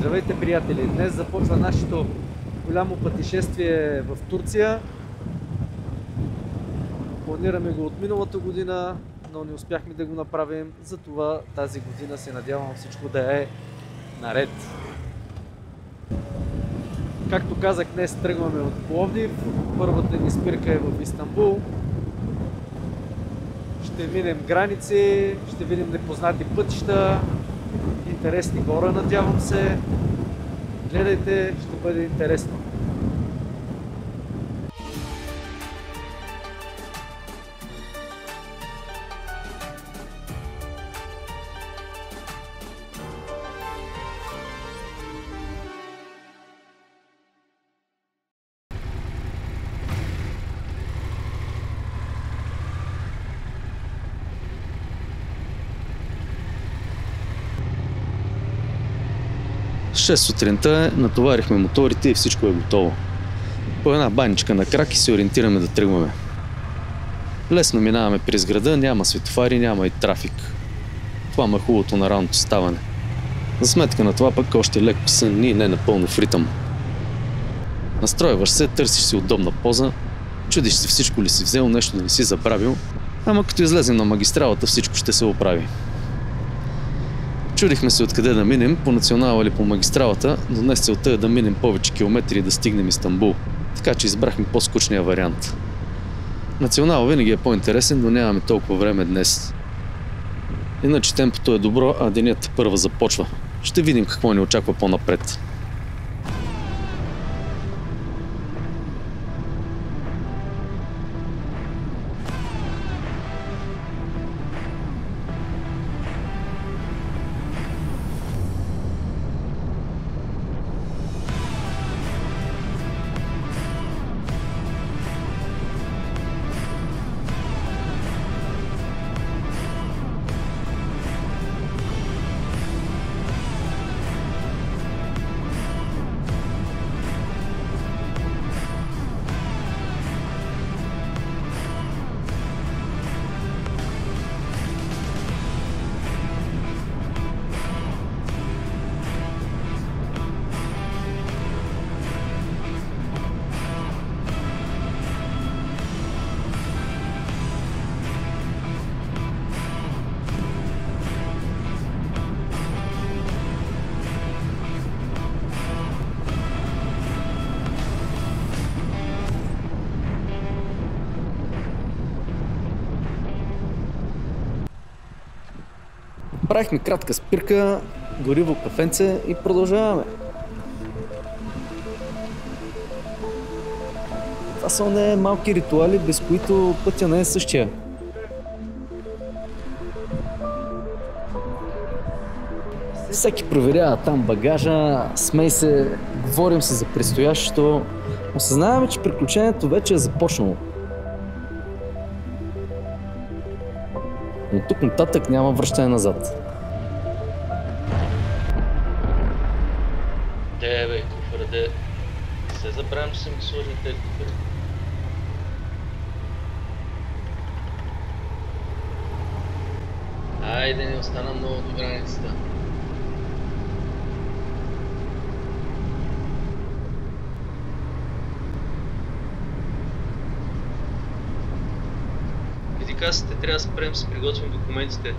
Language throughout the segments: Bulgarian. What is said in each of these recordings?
Здравейте, приятели! Днес започва нашето голямо пътешествие в Турция. Планираме го от миналата година, но не успяхме да го направим. Затова тази година се надявам всичко да е наред. Както казах, днес тръгваме от Пловдив. Първата ни спирка е в Истанбул. Ще минем граници, ще видим непознати пътища, интересни хора, надявам се. Гледайте, ще бъде интересно. В 6 сутринта натоварихме моторите и всичко е готово. По една баничка на крак и се ориентираме да тръгваме. Лесно минаваме през града, няма светофари, няма и трафик. Това ма е хубавото на ранното ставане. За сметка на това пък още леко сън и не напълно в ритъм. Настройваш се, търсиш си удобна поза, чудиш се всичко ли си взел, нещо да не си забравил, ама като излезем на магистралата всичко ще се оправи. Чудихме се откъде да минем, по национала или по магистралата, но днес целта е да минем повече километри и да стигнем Истанбул, така че избрахме по-скучния вариант. Национал винаги е по-интересен, но нямаме толкова време днес. Иначе темпото е добро, а денят първа започва. Ще видим какво ни очаква по-напред. Правихме кратка спирка, гориво кафенце и продължаваме. Това са не малки ритуали, без които пътя не е същия. Всеки проверява там багажа, смей се, говорим се за предстоящото. Осъзнаваме, че приключението вече е започнало. Но тук нататък няма връщане назад. Бе, куфърде. Не се забравям, че съм ги сложил тези куфъри. Айде, не остана много до границата. Види касите, трябва да спрем, се приготвим документите.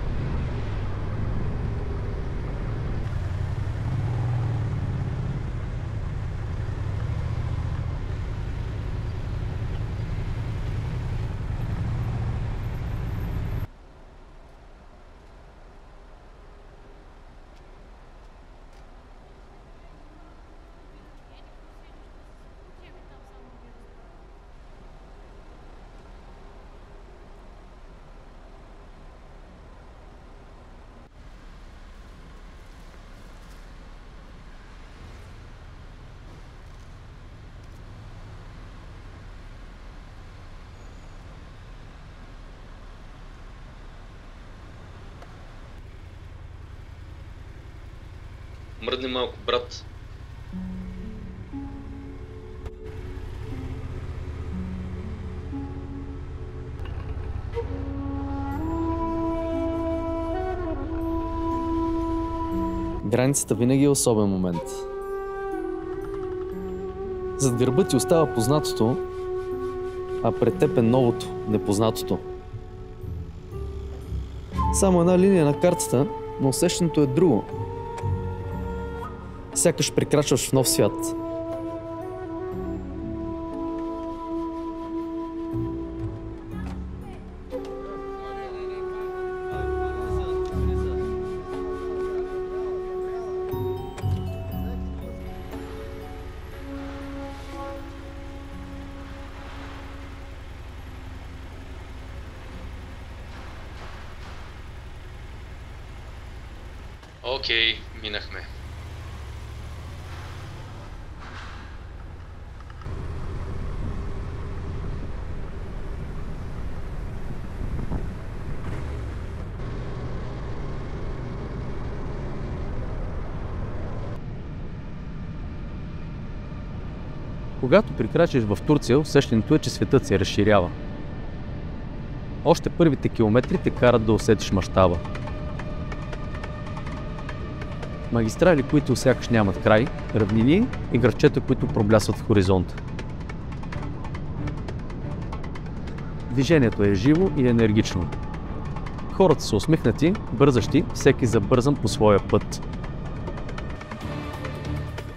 Мръдни малко, брат. Границата винаги е особен момент. Зад гърба ти остава познатото, а пред теб е новото, непознатото. Само една линия на картата, но усещането е друго. Сякаш прекрачваш в нов свят. Окей, минахме. Когато прикрачиш в Турция, усещането е, че светът се разширява. Още първите километри те карат да усетиш мащаба. Магистрали, които сякаш нямат край, равнини и градчета, които проблясват в хоризонта. Движението е живо и енергично. Хората са усмихнати, бързащи, всеки забързан по своя път.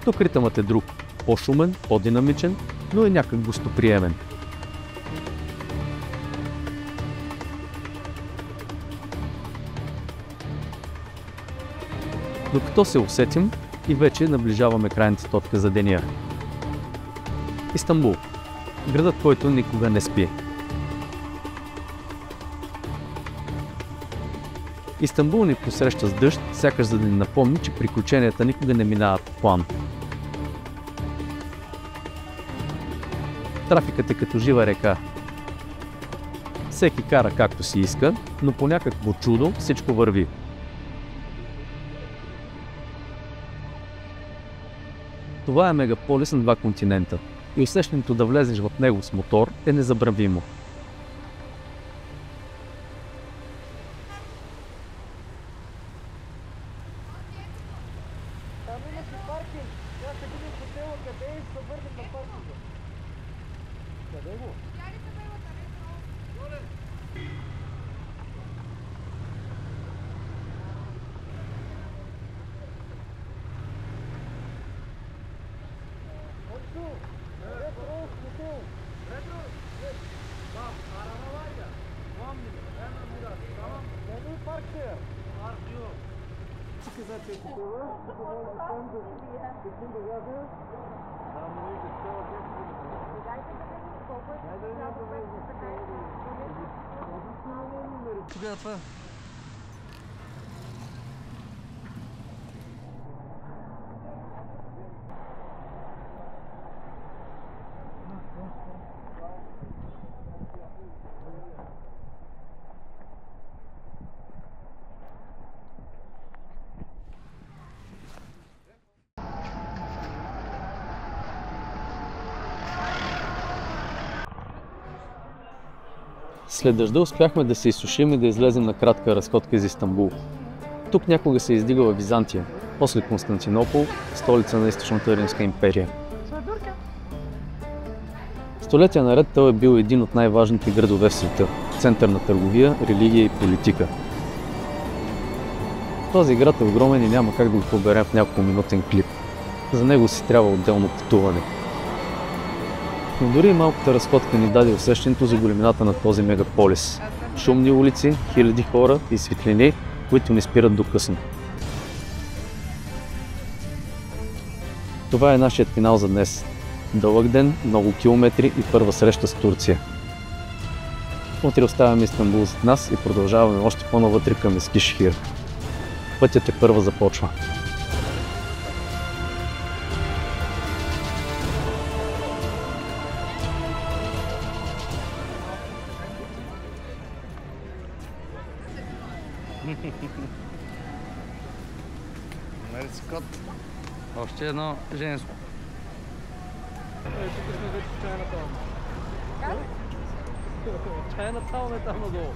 Тук ритъмът е друг, по-шумен, по-динамичен, но е някак гостоприемен. Докато се усетим и вече наближаваме крайната точка за деня. Истанбул. Градът, който никога не спи. Истанбул ни посреща с дъжд, сякаш за да ни напомни, че приключенията никога не минават по план. Трафикът е като жива река. Всеки кара както си иска, но по някакво чудо всичко върви. Това е мегаполис на два континента и усещането да влезеш в него с мотор е незабравимо. Тогава това. След дъжда успяхме да се изсушим и да излезем на кратка разходка из Истанбул. Тук някога се е издигала Византия, после Константинопол, столица на Източната Римска империя. Столетия наред той е бил един от най-важните градове в света, център на търговия, религия и политика. Този град е огромен и няма как да го поберем в няколко минутен клип. За него си трябва отделно пътуване. Но дори и малката разходка ни даде усещането за големината на този мегаполис. Шумни улици, хиляди хора и светлини, които ни спират до късно. Това е нашият финал за днес. Дълъг ден, много километри и първа среща с Турция. Утре оставяме Истанбул зад нас и продължаваме още по-навътре към Ескишехир. Пътят е първа започва. Намери си кот. Още едно женско. Тук сме вече в чайна таун. Чайна таун е там надолу.